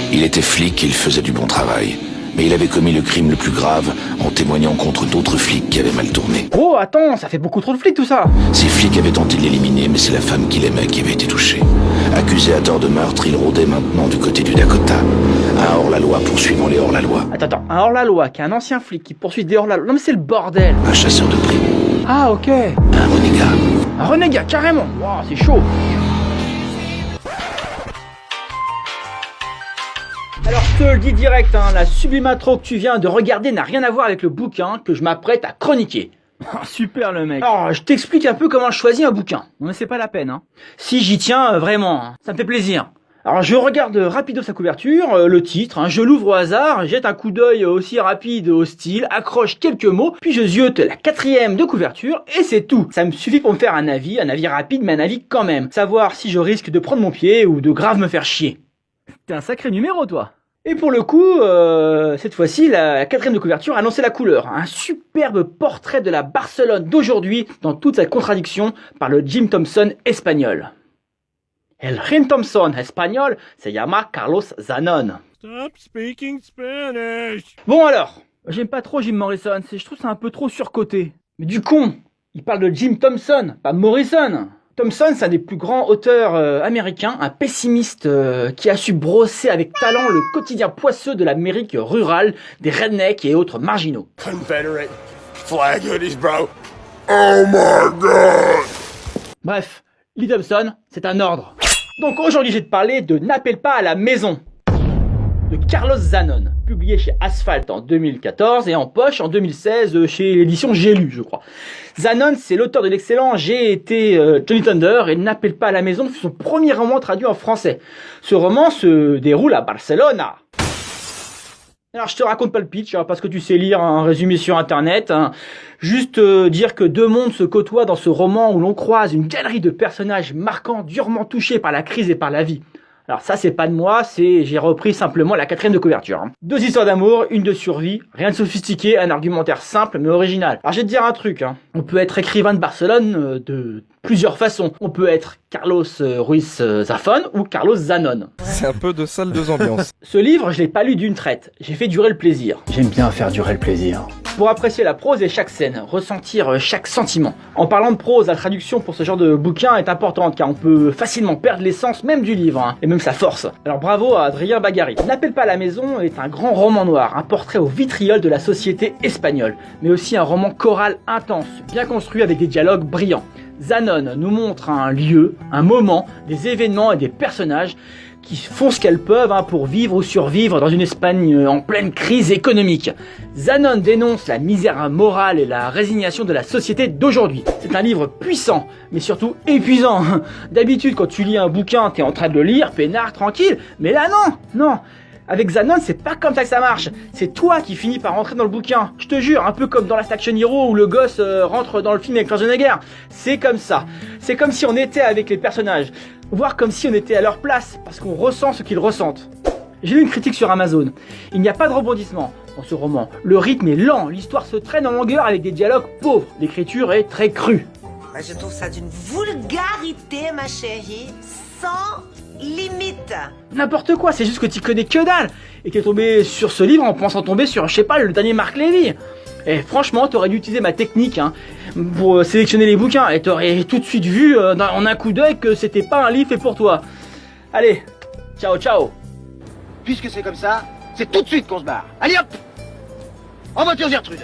Il était flic et il faisait du bon travail. Mais il avait commis le crime le plus grave en témoignant contre d'autres flics qui avaient mal tourné. Oh, attends, ça fait beaucoup trop de flics tout ça. Ces flics avaient tenté de l'éliminer, mais c'est la femme qu'il aimait qui avait été touchée. Accusé à tort de meurtre, il rôdait maintenant du côté du Dakota. Un hors-la-loi poursuivant les hors-la-loi. Attends, un hors-la-loi qui est un ancien flic qui poursuit des hors-la-loi. Non mais c'est le bordel. Un chasseur de primes. Ah ok. Un renégat. Un renégat, carrément. Wow, c'est chaud. Alors je te le dis direct, hein, la sublime intro que tu viens de regarder n'a rien à voir avec le bouquin que je m'apprête à chroniquer. Super le mec. Alors je t'explique un peu comment je choisis un bouquin. Non mais c'est pas la peine, hein. Si j'y tiens vraiment, hein, ça me fait plaisir. Alors je regarde rapido sa couverture, le titre, hein, je l'ouvre au hasard, jette un coup d'œil aussi rapide au style, accroche quelques mots, puis je ziote la 4e de couverture et c'est tout. Ça me suffit pour me faire un avis rapide mais un avis quand même. Savoir si je risque de prendre mon pied ou de grave me faire chier. T'es un sacré numéro toi. Et pour le coup, cette fois-ci, la 4e de couverture annonçait la couleur. Un superbe portrait de la Barcelone d'aujourd'hui dans toute sa contradiction par le Jim Thompson espagnol. El Jim Thompson espagnol se llama Carlos Zanon. Stop speaking Spanish. Bon alors, j'aime pas trop Jim Morrison, je trouve ça un peu trop surcoté. Mais du con, il parle de Jim Thompson, pas Morrison. Thompson, c'est un des plus grands auteurs américains, un pessimiste qui a su brosser avec talent le quotidien poisseux de l'Amérique rurale, des rednecks et autres marginaux. Confederate flag hoodies, bro. Oh my god. Bref, Lee Thompson, c'est un ordre. Donc aujourd'hui, je vais te parler de N'appelle pas à la maison, de Carlos Zanon, publié chez Asphalt en 2014 et en poche en 2016 chez l'édition J'ai lu, je crois. Zanon, c'est l'auteur de l'excellent J'ai été Johnny Thunder et N'appelle pas à la maison, c'est son premier roman traduit en français. Ce roman se déroule à Barcelona. Alors je te raconte pas le pitch, hein, parce que tu sais lire un résumé sur internet. Hein. Juste dire que deux mondes se côtoient dans ce roman où l'on croise une galerie de personnages marquants, durement touchés par la crise et par la vie. Alors ça c'est pas de moi, j'ai repris simplement la 4e de couverture. Hein. 2 histoires d'amour, une de survie, rien de sophistiqué, un argumentaire simple mais original. Alors je vais te dire un truc, hein. On peut être écrivain de Barcelone de plusieurs façons. On peut être Carlos Ruiz Zafón ou Carlos Zanon. C'est un peu de salle de ambiance. Ce livre, je l'ai pas lu d'une traite, j'ai fait durer le plaisir. J'aime bien faire durer le plaisir. Pour apprécier la prose et chaque scène, ressentir chaque sentiment. En parlant de prose, la traduction pour ce genre de bouquin est importante car on peut facilement perdre l'essence même du livre, hein, et même sa force. Alors bravo à Adrien Bagari. N'appelle pas à la maison est un grand roman noir, un portrait au vitriol de la société espagnole, mais aussi un roman choral intense, bien construit avec des dialogues brillants. Zanon nous montre un lieu, un moment, des événements et des personnages qui font ce qu'elles peuvent pour vivre ou survivre dans une Espagne en pleine crise économique. Zanon dénonce la misère morale et la résignation de la société d'aujourd'hui. C'est un livre puissant, mais surtout épuisant. D'habitude, quand tu lis un bouquin, t'es en train de le lire, peinard, tranquille, mais là non. Avec Zanon, c'est pas comme ça que ça marche. C'est toi qui finis par rentrer dans le bouquin. Je te jure, un peu comme dans Last Action Hero où le gosse rentre dans le film avec Schwarzenegger. C'est comme ça. C'est comme si on était avec les personnages. Voire comme si on était à leur place, parce qu'on ressent ce qu'ils ressentent. J'ai lu une critique sur Amazon. Il n'y a pas de rebondissement dans ce roman. Le rythme est lent, l'histoire se traîne en longueur avec des dialogues pauvres. L'écriture est très crue. Je trouve ça d'une vulgarité, ma chérie, sans limite. N'importe quoi, c'est juste que tu connais que dalle et que t'es tombé sur ce livre en pensant tomber sur, je sais pas, le dernier Marc Lévy. Et franchement, t'aurais dû utiliser ma technique pour sélectionner les bouquins et t'aurais tout de suite vu en un coup d'œil que c'était pas un livre fait pour toi. Allez, ciao. Puisque c'est comme ça, c'est tout de suite qu'on se barre. Allez hop! En voiture Gertrude!